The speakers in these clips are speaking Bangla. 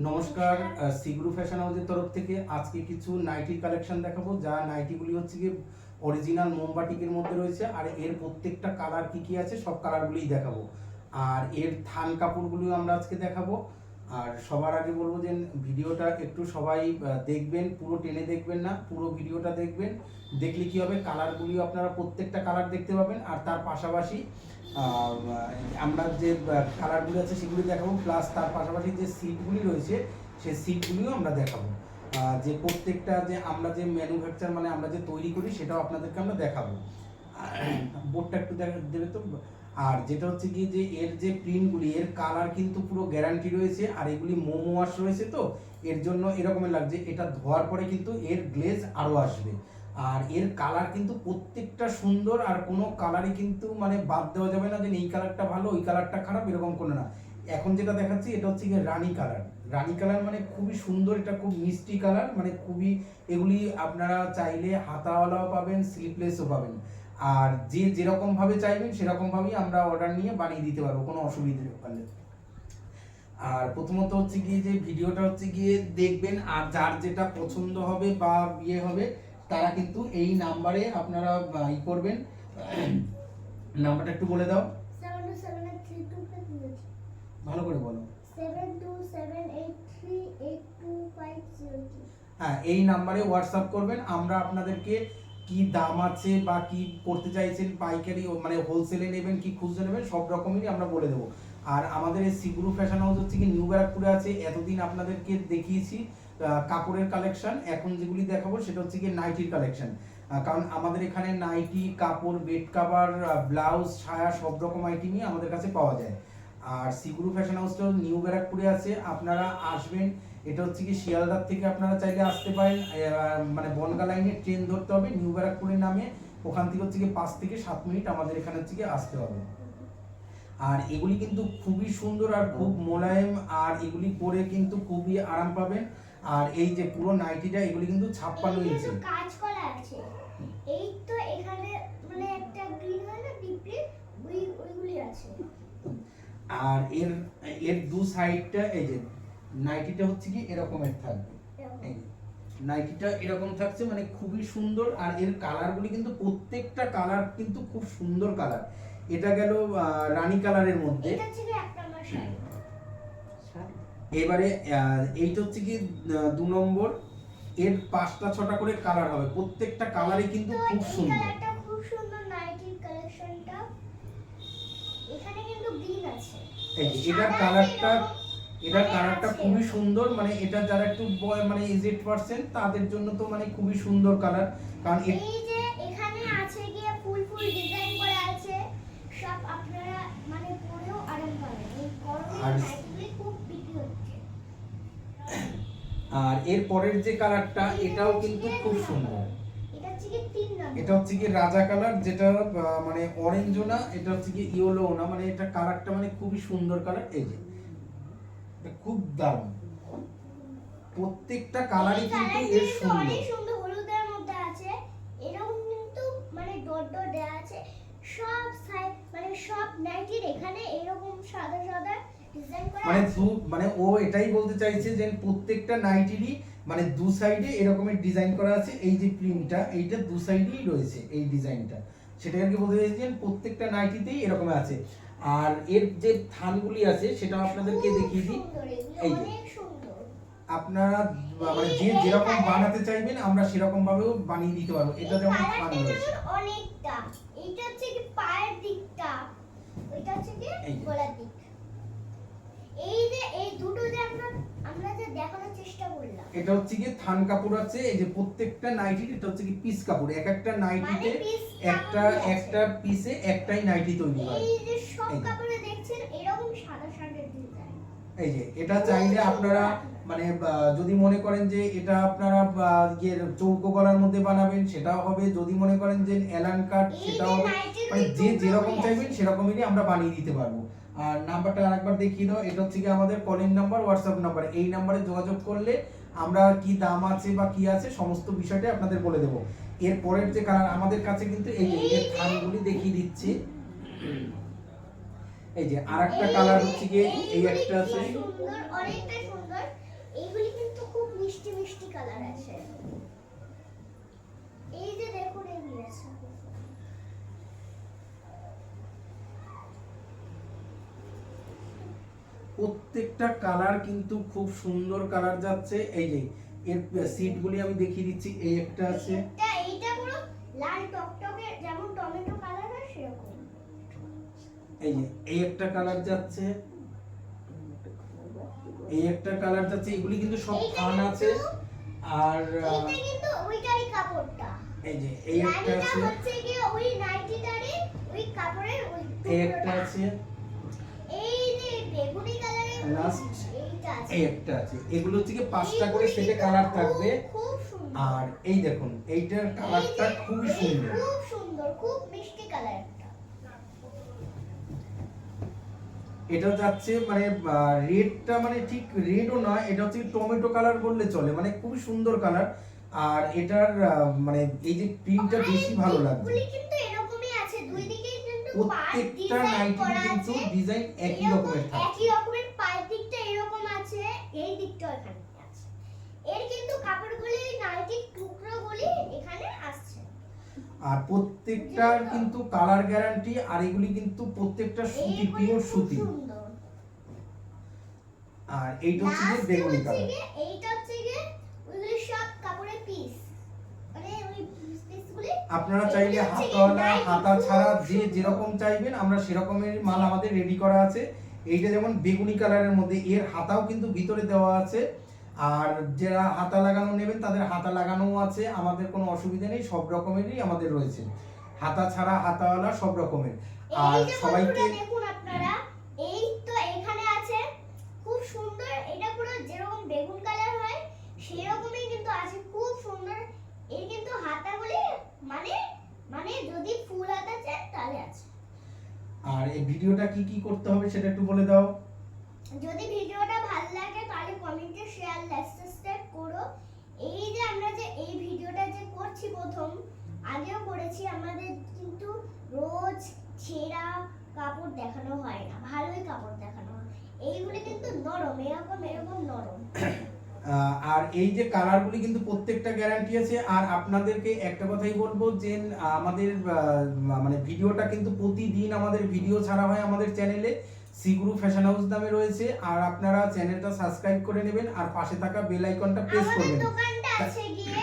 নমস্কার, সিগুরু ফ্যাশন হাউসের তরফ থেকে আজকে কিছু নাইটির কালেকশন দেখাবো। যা নাইটিগুলি হচ্ছে কি অরিজিনাল মোমবাটিকের মধ্যে রয়েছে, আর এর প্রত্যেকটা কালার কি কি আছে সব কালারগুলিই দেখাবো। আর এর থান কাপড়গুলিও আমরা আজকে দেখাবো। আর সবার আগে বলবো যে ভিডিওটা একটু সবাই দেখবেন, পুরো টেনে দেখবেন না, পুরো ভিডিওটা দেখবেন। দেখলে কি হবে, কালারগুলিও আপনারা প্রত্যেকটা কালার দেখতে পাবেন, আর তার পাশাপাশি আমরা যে কালারগুলি আছে সেগুলি দেখাবো, প্লাস তার পাশাপাশি যে সিটগুলি রয়েছে সেই সিটগুলিও আমরা দেখাবো। যে প্রত্যেকটা যে আমরা যে ম্যানুফ্যাকচার মানে আমরা যে তৈরি করি সেটাও আপনাদেরকে আমরা দেখাবো। বোর্ডটা একটু দেবে তো। আর যেটা হচ্ছে কি যে এর যে প্রিন্টগুলি, এর কালার কিন্তু পুরো গ্যারান্টি রয়েছে, আর এগুলি মোমো ওয়াশ রয়েছে, তো এর জন্য এরকমের লাগছে। এটা ধোয়ার পরে কিন্তু এর গ্লেজ আরও আসবে। আর এর কালার কিন্তু প্রত্যেকটা সুন্দর, আর কোনো কালারই কিন্তু মানে বাদ দেওয়া যাবে না যে এই কালারটা ভালো ওই কালারটা খারাপ এরকম কোনো না। এখন যেটা দেখাচ্ছি এটা হচ্ছে গিয়ে রানী কালার। রানী কালার মানে খুবই সুন্দর, এটা খুব মিষ্টি কালার, মানে খুবই এগুলি আপনারা চাইলে হাতাওয়ালাও পাবেন, স্লিপলেসও পাবেন। আর যে যেরকম ভাবে চাইবেন সেরকম ভাবেই আমরা অর্ডার নিয়ে বানিয়ে দিতে পারবো, কোনো অসুবিধা নেই। আর প্রথমত হচ্ছে গিয়ে যে ভিডিওটা হচ্ছে গিয়ে দেখবেন, আর যার যেটা পছন্দ হবে বা বিয়ে হবে তারা কিন্তু এই নাম্বারে আপনারা ই করবেন। নাম্বারটা একটু বলে দাও। 727832 ভালো করে বলো। 7278382502। হ্যাঁ, এই নাম্বারে হোয়াটসঅ্যাপ করবেন। আমরা আপনাদেরকে কি দাম আছে বা কি করতে চাইছেন, পাইকারি মানে হোলসেলে নেবেন কি খুচরো নেবেন সব রকমেরই আমরা বলে দেবো। আর আমাদের এই সিগুরু ফ্যাশন হাউস হচ্ছে কি নিউ ব্যারাকপুরে আছে। এতদিন আপনাদেরকে দেখিয়েছি কাপড়ের কালেকশন, এখন যেগুলি দেখাবো সেটা হচ্ছে কি নাইটির কালেকশন। কারণ আমাদের এখানে নাইটি, কাপড়, বেড কাভার, ব্লাউজ, ছায়া সব রকম আইটেমই আমাদের কাছে পাওয়া যায়। আর সিগুরু ফ্যাশন হাউসটা নিউ ব্যারাকপুরে আছে, আপনারা আসবেন। এটা হচ্ছে কি শিয়ালদার থেকে আপনারা চাইলে আসতে পারেন, মানে বনগা লাইনে ট্রেন ধরতে হবে নিউ ব্যারাকপুরের নামে। ওখান থেকে হচ্ছে কি 5 থেকে 7 মিনিট আমাদের এখানে হচ্ছে কি আসতে হবে। আর এগুলি কিন্তু খুবই সুন্দর আর খুব মোলায়েম, আর এগুলি পরে কিন্তু খুবই আরাম পাবেন। আর এই যে পুরো নাইটিটা এগুলি কিন্তু 56 ইঞ্চি কাজ করা আছে। এই তো এখানে মানে একটা গ্রিন হয় না ডিপলি, ওইগুলি আছে। আর এর এর দু সাইডটা এই যে নাইটিটা হচ্ছে কি এরকমের থাকবে। এই যে নাইটিটা এরকম থাকছে, মানে খুবই সুন্দর। আর এর কালারগুলি কিন্তু প্রত্যেকটা কালার কিন্তু খুব সুন্দর কালার। এটা গেল রানী কালারের মধ্যে। এটা ছিল এক নম্বর শাড়ি। এবারে এইটা হচ্ছে কি 2 নম্বর। এর 5টা 6টা করে কালার হবে, প্রত্যেকটা কালারই কিন্তু খুব সুন্দর। কালারটা খুব সুন্দর নাইটির কালেকশনটা। এখানে কিন্তু গ্রিন আছে। এই যে এটার কালারটা খুবই সুন্দর, মানে এটা যারা একটু মানে এজেড পারসন তাদের জন্য তো মানে খুবই সুন্দর কালার। কারণ এই যে এখানে আছে গিয়ে ফুল ফুল ডিজাইন করা আছে, সব আপনারা মানে পরেও আরাম পাবেন। এই গরমে নাইটগুলি খুব বিক্রি হচ্ছে। আর এর পরের যে কালারটা এটাও কিন্তু খুব সুন্দর। এটা হচ্ছে কি 3 নম্বর। এটা হচ্ছে কি রাজা কালার, যেটা মানে অরেঞ্জও না, এটা হচ্ছে কি ইয়েলো না, মানে এটা কালারটা মানে খুবই সুন্দর কালার। এই যে এটা খুব দারুণ, প্রত্যেকটা কালারই কিন্তু এর সুন্দর। অনেক সুন্দর হলুদের মধ্যে আছে, এরকম কিন্তু মানে ডট ডট দেয়া আছে। সব সাইড মানে সব নাইটির এখানে এরকম সাদা সাদা ডিজাইন করা মানে আছে। মানে ও এটাই বলতে চাইছে যে প্রত্যেকটা নাইটিরই মানে দু সাইডে এরকমের ডিজাইন করা আছে। এই যে প্রিন্টটা এইটা দু সাইডেই রয়েছে এই ডিজাইনটা, সেটা আর কি বলতে চাইছি যে প্রত্যেকটা নাইটিতেই এরকম আছে। আর এর যে থানগুলি আছে সেটা আপনাদেরকে দেখিয়ে দিই। এই যে অনেক সুন্দর। আপনারা মানে যে যেরকম বানাতে চাইবেন আমরা সেরকম ভাবেও বানিয়ে দিতে পারবো। এটা যেমন থান কালারটা রয়েছে যেমন অনেকটা। এইটা হচ্ছে কি পায়ের দিকটা, ওইটা হচ্ছে কি গলার দিক। এই যে এই দুটো যে আমরা যে দেখানোর চেষ্টা করলাম, এটা হচ্ছে কি থান কাপড় আছে। এই যে প্রত্যেকটা নাইটির এটা হচ্ছে কি পিস কাপড়, এক একটা নাইটিতে একটা পিসে একটাই নাইটি তৈরি হয়। এই যে সব কাপড়ে দেখছেন এরকম সাদা সাদা ডিজাইন। এই যে এটা চাইলে আপনারা মানে যদি মনে করেন যে এটা আপনারা চৌকো গলার মধ্যে বানাবেন সেটাও হবে, যদি মনে করেন যে এলান কাট সেটাও হবে, মানে যে যেরকম চাইবেন সেরকমই আমরা বানিয়ে দিতে পারবো। আর নাম্বারটা আরেকবার দেখিয়ে দাও। এটা হচ্ছে কি আমাদের কলিং নাম্বার, হোয়াটসঅ্যাপ নাম্বার। এই নাম্বারে যোগাযোগ করলে আমরা কি দাম আছে বা কি আছে সমস্ত বিষয়টা আপনাদের বলে দেবো। এর পরের যে কালার আমাদের কাছে কিন্তু এই যে এর থানগুলি দেখিয়ে দিচ্ছি। এই যে আরেকটা কালার হচ্ছে কি এই এইগুলি একটা আছে, কি সুন্দর, অনেকটা সুন্দর। এইগুলি কিন্তু খুব মিষ্টি মিষ্টি কালার আছে। এই যে দেখুন এগুলি আছে। প্রত্যেকটা কালার কিন্তু খুব সুন্দর কালার যাচ্ছে। এই যে এর সিটগুলি আমি দেখিয়ে দিচ্ছি, এই একটা আছে, এইটা পুরো লাল টকটকে যেমন টমেটো কালার হয় সেরকম। এই যে এই একটা কালার যাচ্ছে, এই একটা কালার যাচ্ছে। এগুলি কিন্তু সব এইটা ফান আছে। আর এইটা কিন্তু ওইটারই কাপড়টা। এই যে এই একটা নাইটিটা আছে, হচ্ছে কি ওই নাইটিটারই ওই কাপড়ের ওই এই একটা টুকরোটা। আছে, এই যে বেগুনি কালারের লাস্ট এইটা আছে। এই একটা আছে। এগুলো হচ্ছে কি 5টা করে সেটে কালার থাকবে। খুব সুন্দর। আর এই দেখুন এইটার কালারটা এই যে খুবই এই সুন্দর। খুব সুন্দর, খুব মিষ্টি কালার একটা। এটা যাচ্ছে মানে রেডটা মানে ঠিক রেডও নয়, এটা হচ্ছে টমেটো কালার বললে চলে, মানে খুবই সুন্দর কালার। আর এটার মানে এই যে প্রিন্টটা বেশি ভালো লাগছে। এগুলি কিন্তু এরকমই আছে, দুই দিকেই কিন্তু পাড় প্রত্যেকটা ডিজাইন নাইটি করা কিন্তু আছে। ডিজাইন একই এরকম রকমের থাকে। একই রকমের পায়ের দিকটা এরকম আছে, এই দিকটা এখানে আছে। এর কিন্তু কাপড়গুলি নাইটির টুকরোগুলি এখানে আসছে। আর প্রত্যেকটার কিন্তু কালার গ্যারান্টি। আর এগুলি কিন্তু প্রত্যেকটা সুতি, এইগুলি পিওর খুব সুতি। সুন্দর। আর এইটা হচ্ছে যে Last বেগুনি হচ্ছে কালার। গিয়ে, এইটা হচ্ছে গিয়ে ওইগুলি সব কাপড়ের পিস, মানে ওই পিসগুলি আপনারা চাইলে এগুলি হচ্ছে হাতাওয়ালা, গিয়ে নাইটি, হাতা খুব ছাড়া যে সুন্দর। যেরকম চাইবেন আমরা সেরকমের মাল আমাদের রেডি করা আছে। এইটা যেমন বেগুনি কালারের মধ্যে, এর হাতাও কিন্তু ভিতরে দেওয়া আছে। আর যারা হাতা লাগানো নেবেন তাদের হাতা লাগানোও আছে, আমাদের কোনো অসুবিধা নেই, সব রকমেরই আমাদের রয়েছে, হাতা ছাড়া হাতাওয়ালা সব রকমের। আর এই যে সবাইকে বন্ধুরা দেখুন আপনারা, এই তো এখানে আছে খুব সুন্দর। এটা পুরো যেরকম বেগুন কালার হয় সেরকমই কিন্তু আছে, খুব সুন্দর। এর কিন্তু হাতাগুলি মানে মানে যদি ফুল হাতা চান তাহলে আছে। আর এই ভিডিওটা কি কি করতে হবে সেটা একটু বলে দাও। যদি ভিডিওটা ভালো লাগে তাহলে কমেন্টে শেয়ার, লাইক, সাবস্ক্রাইব করো। এই যে আমরা যে এই ভিডিওটা যে করছি প্রথম, আগেও করেছি, আমাদের কিন্তু রোজ ছেঁড়া কাপড় দেখানো হয় না, ভালোই কাপড় দেখানো হয়। এইগুলি কিন্তু নরম, এরকম এরকম নরম। আর এই যে কালারগুলি কিন্তু প্রত্যেকটা গ্যারান্টি আছে। আর আপনাদেরকে একটা কথাই বলবো যে আমাদের মানে ভিডিওটা কিন্তু প্রতিদিন আমাদের ভিডিও ছাড়া হয় আমাদের চ্যানেলে, সিগুরু ফ্যাশন হাউস নামে রয়েছে। আর আপনারা চ্যানেলটা সাবস্ক্রাইব করে নেবেন আর পাশে থাকা বেল আইকনটা প্রেস আমাদের করবেন। দোকানটা আছে গিয়ে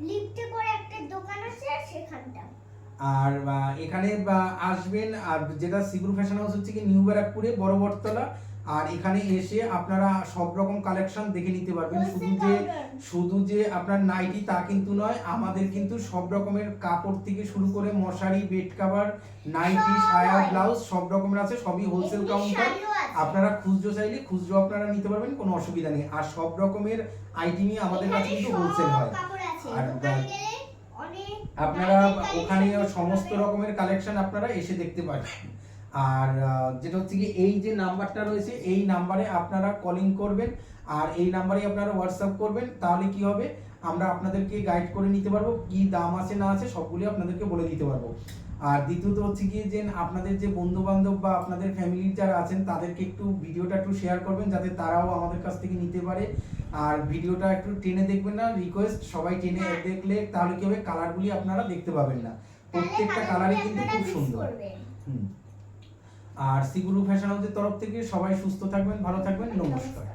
লিফটে করে একটা দোকান আছে সেখানটা। আর এখানে আসবেন। আর যেটা সিগুরু ফ্যাশন হাউস হচ্ছে কি নিউ ব্যারাকপুরে বড় বটতলা। আর এখানে এসে আপনারা সব রকম কালেকশন দেখে নিতে পারবেন। শুধু যে আপনার নাইটি তা কিন্তু নয়, আমাদের কিন্তু সব রকমের কাপড় থেকে শুরু করে মশারি, বেড কভার, নাইটি, সায়া, ব্লাউজ সব রকমের আছে, সবই হোলসেল কাউন্টার। আপনারা খুচরো চাইলে খুচরো আপনারা নিতে পারবেন, কোনো অসুবিধা নেই। আর সব রকমের আইটেমই আমাদের কাছে কিন্তু হোলসেল হয়। আর আপনারা ওখানে সমস্ত রকমের কালেকশন আপনারা এসে দেখতে পারবেন। আর যেটা হচ্ছে কি এই যে নাম্বারটা রয়েছে এই নাম্বারে আপনারা কলিং করবেন আর এই নাম্বারে আপনারা হোয়াটসঅ্যাপ করবেন, তাহলে কি হবে আমরা আপনাদেরকে গাইড করে নিতে পারবো, কি দাম আছে না আছে সবগুলি আপনাদেরকে বলে দিতে পারবো। আর দ্বিতীয়ত হচ্ছে কি যে আপনাদের যে বন্ধু বান্ধব বা আপনাদের ফ্যামিলির যারা আছেন তাদেরকে একটু ভিডিওটা একটু শেয়ার করবেন যাতে তারাও আমাদের কাছ থেকে নিতে পারে। আর ভিডিওটা একটু টেনে দেখবেন না, রিকোয়েস্ট, সবাই টেনে দেখলে তাহলে কি হবে কালারগুলি আপনারা দেখতে পাবেন না, প্রত্যেকটা কালারই কিন্তু খুব সুন্দর। আর সিগুরু ফ্যাশন হাউসের তরফ থেকে সবাই সুস্থ থাকবেন, ভালো থাকবেন, নমস্কার।